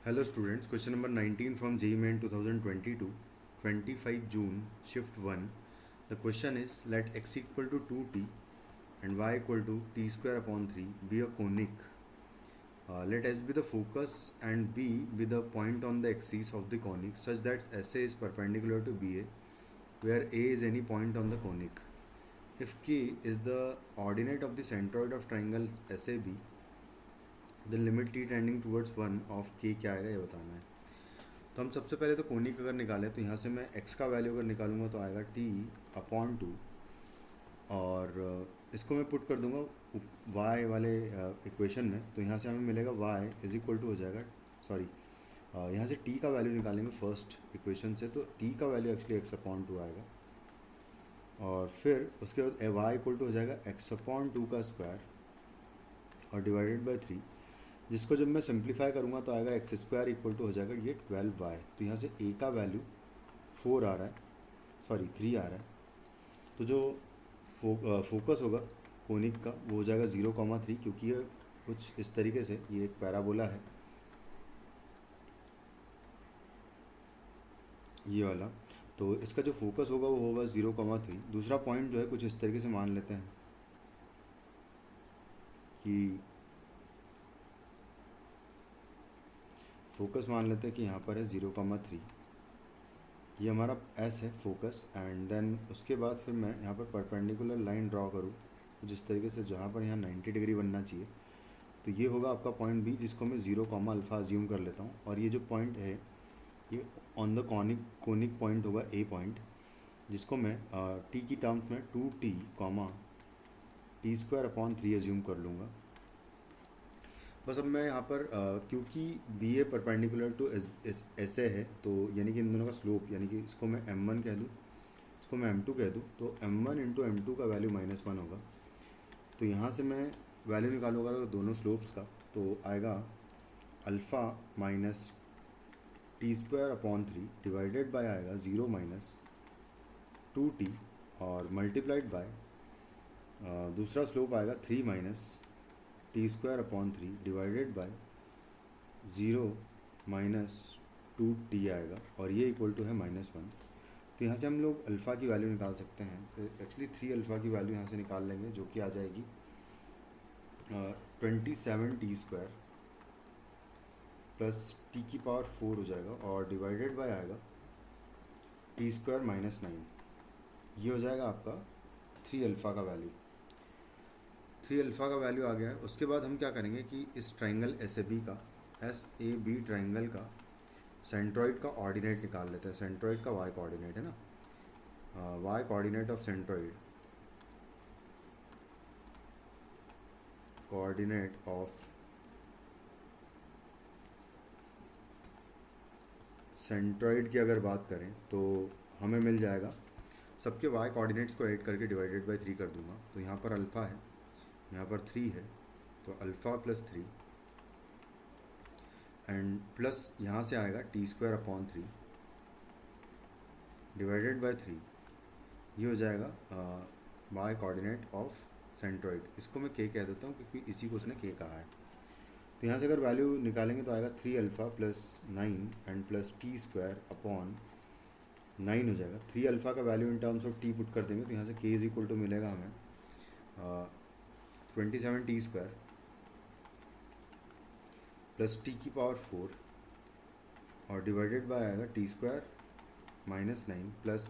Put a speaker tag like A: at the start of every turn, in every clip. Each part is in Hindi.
A: Hello students, question number 19 from JEE Main 2022, 25 June, shift 1. The question is, let x equal to 2t and y equal to t square upon 3 be a conic. Let S be the focus and B be the point on the axis of the conic such that SA is perpendicular to BA, where A is any point on the conic. If K is the ordinate of the centroid of triangle SAB, the limit T tending towards one of के क्या आएगा ये बताना है। तो हम सबसे पहले तो कोनिक अगर निकालें तो यहाँ से मैं x का वैल्यू अगर निकालूंगा तो आएगा t अपॉन 2 और इसको मैं पुट कर दूंगा y वाले इक्वेशन में। तो यहाँ से हमें मिलेगा y इज इक्वल टू हो जाएगा, सॉरी यहाँ से t का वैल्यू निकालेंगे फर्स्ट इक्वेशन से, तो t का वैल्यू एक्चुअली x अपॉन 2 आएगा और फिर उसके बाद y इक्वल टू हो जाएगा x अपॉन 2 का स्क्वायर और डिवाइडेड बाई 3, जिसको जब मैं सिंप्लीफाई करूँगा तो आएगा एक्स स्क्वायर इक्वल टू हो जाएगा ये 12y। तो यहाँ से a का वैल्यू 4 आ रहा है, सॉरी 3 आ रहा है। तो जो फोकस होगा कोनिक का वो हो जाएगा 0,3, क्योंकि ये कुछ इस तरीके से ये एक पैराबोला है ये वाला, तो इसका जो फोकस होगा वो होगा 0,3। दूसरा पॉइंट जो है कुछ इस तरीके से मान लेते हैं कि फोकस मान लेते हैं कि यहाँ पर है 0,3, ये हमारा एस है फोकस। एंड देन उसके बाद फिर मैं यहाँ पर परपेंडिकुलर लाइन ड्रॉ करूँ जिस तरीके से जहाँ पर यहाँ 90 डिग्री बनना चाहिए, तो ये होगा आपका पॉइंट बी, जिसको मैं 0, अल्फ़ा अज्यूम कर लेता हूँ। और ये जो पॉइंट है ये ऑन द कोनिक पॉइंट होगा ए पॉइंट, जिसको मैं टी की टर्म्स में 2t T square upon 3 assume कर लूँगा। बस अब मैं यहाँ पर क्योंकि B A perpendicular to S A है, तो यानी कि इन दोनों का स्लोप, यानी कि इसको मैं m1 कह दूँ, इसको मैं m2 कह दूँ, तो m1 इंटू m2 का वैल्यू -1 होगा। तो यहाँ से मैं वैल्यू निकालूंगा तो दोनों स्लोप्स का, तो आएगा alpha minus T square upon 3 divided by आएगा 0 माइनस 2t और मल्टीप्लाइड बाय दूसरा स्लोप आएगा 3 minus T square upon 3 divided by 0 minus 2t आएगा और ये इक्वल टू है -1। तो यहाँ से हम लोग अल्फ़ा की वैल्यू निकाल सकते हैं। तो एक्चुअली 3 अल्फ़ा की वैल्यू यहाँ से निकाल लेंगे, जो कि आ जाएगी 27t स्क्वायर प्लस t की पावर 4 हो जाएगा और डिवाइडेड बाय आएगा t स्क्वायर -9। ये हो जाएगा आपका 3 अल्फ़ा का वैल्यू। 3 अल्फ़ा का वैल्यू आ गया है। उसके बाद हम क्या करेंगे कि इस triangle S A B triangle का सेंट्रॉइड का ऑर्डिनेट निकाल लेते हैं। सेंट्रॉइड का वाई कोऑर्डिनेट है ना, Y coordinate of centroid, coordinate of centroid की अगर बात करें तो हमें मिल जाएगा, सबके वाई कोऑर्डिनेट्स को ऐड करके डिवाइडेड बाई 3 कर दूंगा। तो यहाँ पर अल्फ़ा है, यहाँ पर 3 है, तो अल्फ़ा प्लस 3 एंड प्लस यहाँ से आएगा T square upon 3 divided by 3, ये हो जाएगा वाई कोऑर्डिनेट ऑफ सेंट्रॉइड। इसको मैं के कह देता हूँ क्योंकि इसी को उसने के कहा है। तो यहाँ से अगर वैल्यू निकालेंगे तो आएगा 3 alpha plus 9 and plus T square upon 9 हो जाएगा। 3 अल्फ़ा का value in terms of T put कर देंगे तो यहाँ से के इज इक्वल टू मिलेगा हमें 27 टी स्क्वायर प्लस टी की पावर 4 और डिवाइडेड बाय आएगा T square -9 plus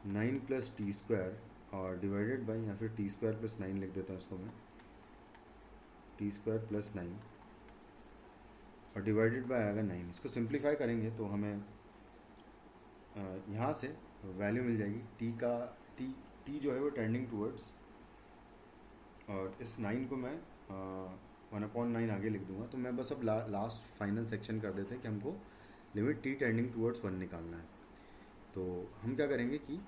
A: 9 plus T square और डिवाइडेड बाय, या फिर टी स्क्वायर प्लस 9 लिख देता हूँ इसको मैं, टी स्क्वायर प्लस 9 और डिवाइडेड बाय आएगा 9। इसको सिंप्लीफाई करेंगे तो हमें यहाँ से वैल्यू मिल जाएगी टी जो है वो टेंडिंग टूवर्ड्स, और इस 9 को मैं 1/9 आगे लिख दूंगा। तो मैं बस अब लास्ट फाइनल सेक्शन कर देते हैं कि हमको लिमिट टी टेंडिंग टूवर्ड्स 1 निकालना है। तो हम क्या करेंगे कि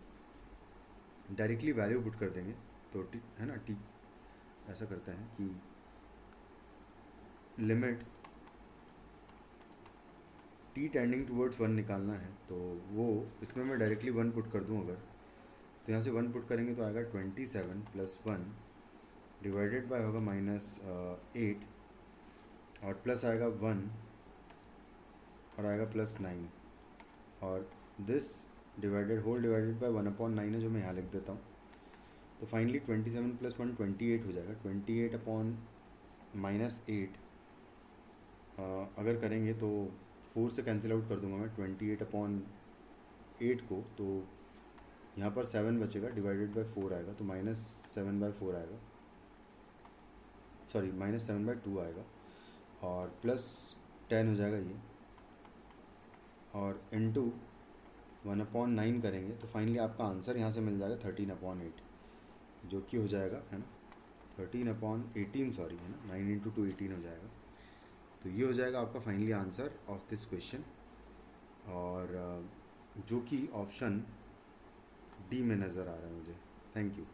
A: डायरेक्टली वैल्यू पुट कर देंगे, तो टी है ना, टी ऐसा करते हैं कि लिमिट टी टेंडिंग टूवर्ड्स 1 निकालना है, तो वो इसमें मैं डायरेक्टली 1 पुट कर दूँ अगर, तो यहाँ से 1 पुट करेंगे तो आएगा 27 प्लस 1 डिवाइडेड बाय होगा -8 और प्लस आएगा 1 और आएगा +9 और दिस होल डिवाइडेड बाय 1/9 है जो मैं यहाँ लिख देता हूँ। तो फाइनली 27 + 1 28 हो जाएगा। 28/-8 अगर करेंगे तो 4 से कैंसिल आउट कर दूंगा मैं 28/8 को, तो यहाँ पर 7 बचेगा, डिवाइडेड बाय 4 आएगा तो -7/4 आएगा, सॉरी -7/2 आएगा और +10 हो जाएगा ये, और इंटू 1/9 करेंगे तो फाइनली आपका आंसर यहाँ से मिल जाएगा 13/8, जो कि हो जाएगा, है ना, 13/18, सॉरी, है ना, 9 × 2 18 हो जाएगा। तो ये हो जाएगा आपका finally answer of this question, और जो कि ऑप्शन डी में नज़र आ रहा है मुझे। Thank you.